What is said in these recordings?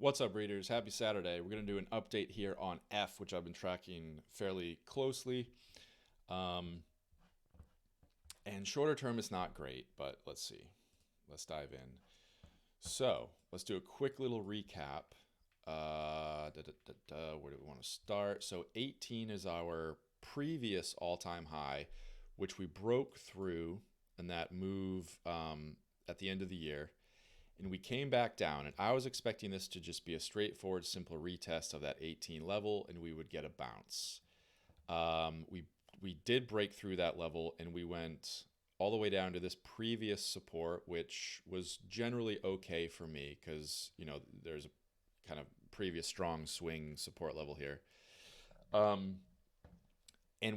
What's up, readers? Happy Saturday. We're going to do an update here on F, which I've been tracking fairly closely. Um, and shorter term is not great, but let's see. Let's dive in. So let's do a quick little recap. Where do we want to start? So 18 is our previous all-time high, which we broke through in that move at the end of the year. And we came back down, and I was expecting this to just be a straightforward, simple retest of that 18 level, and we would get a bounce. We did break through that level, and we went all the way down to this previous support, which was generally okay for me because there's a kind of previous strong swing support level here. And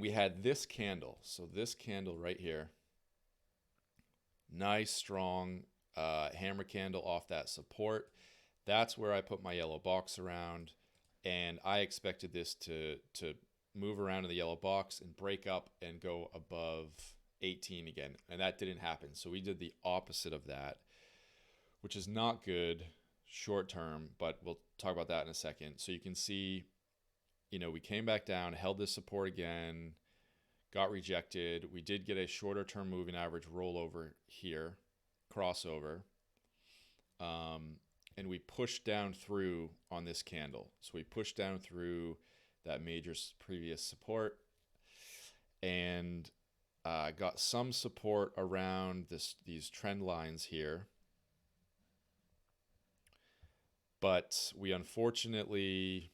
we had this candle, so this candle right here, nice strong hammer candle off that support. That's where I put my yellow box around, and I expected this to move around in the yellow box and break up and go above 18 again, and that didn't happen. So we did the opposite of that, which is not good short term, but we'll talk about that in a second. So you can see, we came back down, held this support again, got rejected. We did get a shorter term moving average rollover here, crossover, and we pushed down through on this candle. So we pushed down through that major previous support and got some support around these trend lines here. But we unfortunately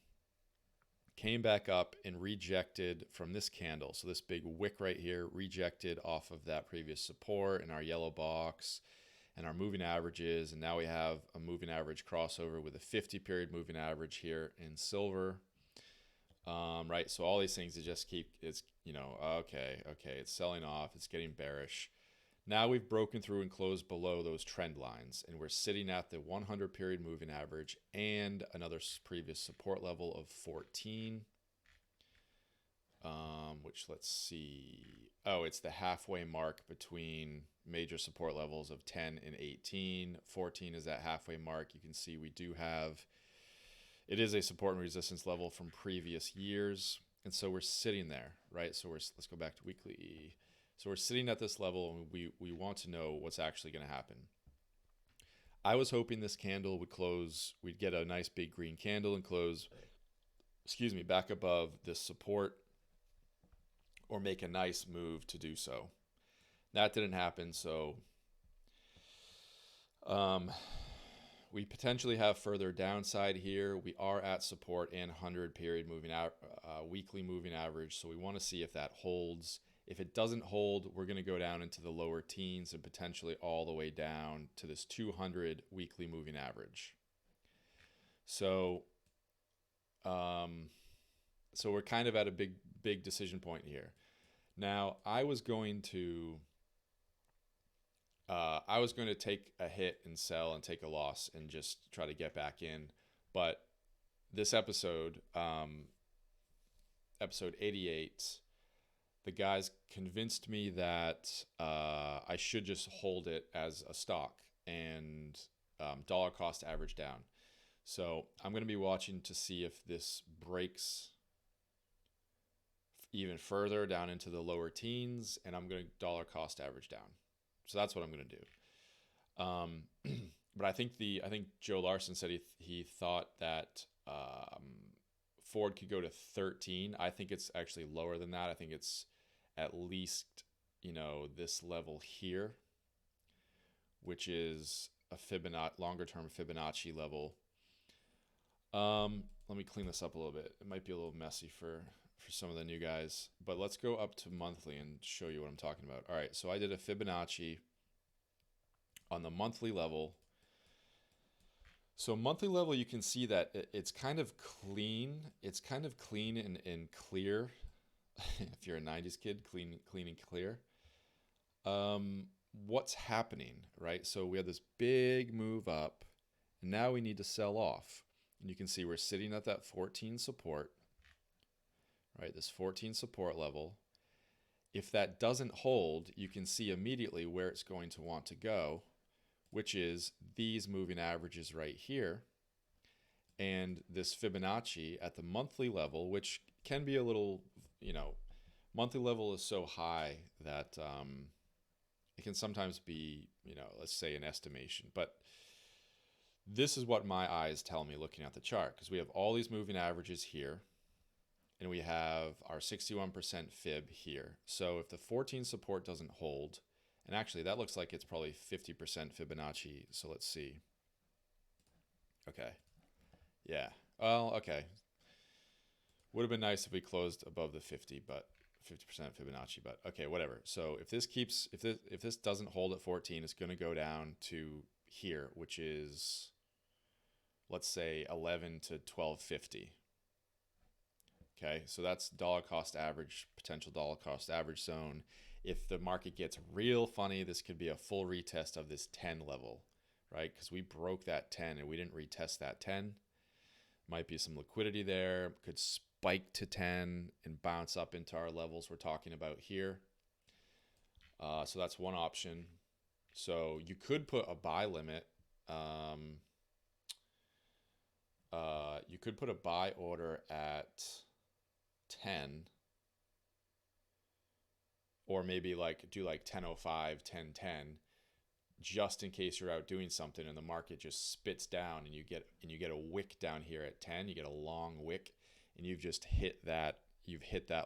came back up and rejected from this candle. So this big wick right here rejected off of that previous support in our yellow box and our moving averages. And now we have a moving average crossover with a 50-period moving average here in silver. Right, so all these things, it's okay, it's selling off, it's getting bearish. Now we've broken through and closed below those trend lines, and we're sitting at the 100-period moving average and another previous support level of 14, which, let's see, it's the halfway mark between major support levels of 10 and 18. 14 is that halfway mark. You can see we do have, it is a support and resistance level from previous years, and so we're sitting there, right? So let's go back to weekly. So we're sitting at this level, and we want to know what's actually going to happen. I was hoping this candle would close, we'd get a nice big green candle and close, back above this support or make a nice move to do so. That didn't happen, so we potentially have further downside here. We are at support and 100-period weekly moving average, so we want to see if that holds. If it doesn't hold, we're going to go down into the lower teens and potentially all the way down to this 200 weekly moving average. So, we're kind of at a big decision point here. Now, I was going to take a hit and sell and take a loss and just try to get back in. But this episode, episode 88, the guys convinced me that I should just hold it as a stock and dollar cost average down. So I'm going to be watching to see if this breaks even further down into the lower teens, and I'm going to dollar cost average down. So that's what I'm going to do. But I think Joe Larson said he thought that Ford could go to 13. I think it's actually lower than that. I think it's at least this level here, which is a longer term Fibonacci level. Let me clean this up a little bit. It might be a little messy for some of the new guys, but let's go up to monthly and show you what I'm talking about. All right, so I did a Fibonacci on the monthly level. So monthly level, you can see that it's kind of clean. It's kind of clean and clear. If you're a 90s kid, clean and clear. What's happening, right? So we had this big move up, and now we need to sell off. And you can see we're sitting at that 14 support, right? This 14 support level. If that doesn't hold, you can see immediately where it's going to want to go, which is these moving averages right here. and this Fibonacci at the monthly level, which can be a little, monthly level is so high that it can sometimes be, let's say an estimation. But this is what my eyes tell me looking at the chart, because we have all these moving averages here, and we have our 61% fib here. So if the 14 support doesn't hold, and actually that looks like it's probably 50% Fibonacci. So let's see. Okay. Yeah. Well, okay. Would have been nice if we closed above the 50, but 50% Fibonacci, but okay, whatever. So if this doesn't hold at 14, it's going to go down to here, which is, let's say 11 to 1250. Okay, so that's dollar cost average, potential dollar cost average zone. If the market gets real funny, this could be a full retest of this 10 level, right? Because we broke that 10 and we didn't retest that 10. Might be some liquidity there, could spike to 10 and bounce up into our levels we're talking about here. So that's one option. So you could put a buy limit. You could put a buy order at 10, or maybe like do like 10.05, 10.10, just in case you're out doing something and the market just spits down and you get a wick down here at 10. You get a long wick and you've hit that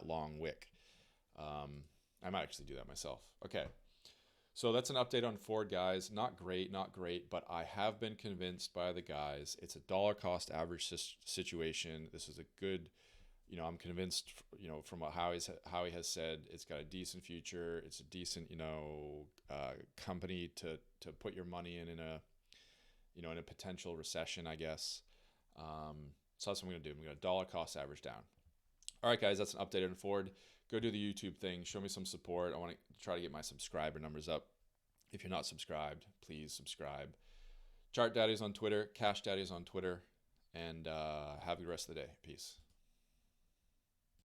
long wick. I might actually do that myself. Okay, so that's an update on Ford, guys. Not great, but I have been convinced by the guys. It's a dollar cost average situation. This is a good, I'm convinced, from how he has said, it's got a decent future. It's a decent, company to put your money in a potential recession, I guess. So that's what I'm going to do. I'm going to dollar cost average down. All right, guys, that's an update on Ford. Go do the YouTube thing. Show me some support. I want to try to get my subscriber numbers up. If you're not subscribed, please subscribe. Chart Daddies on Twitter, Cash Daddies on Twitter, and have a good rest of the day. Peace.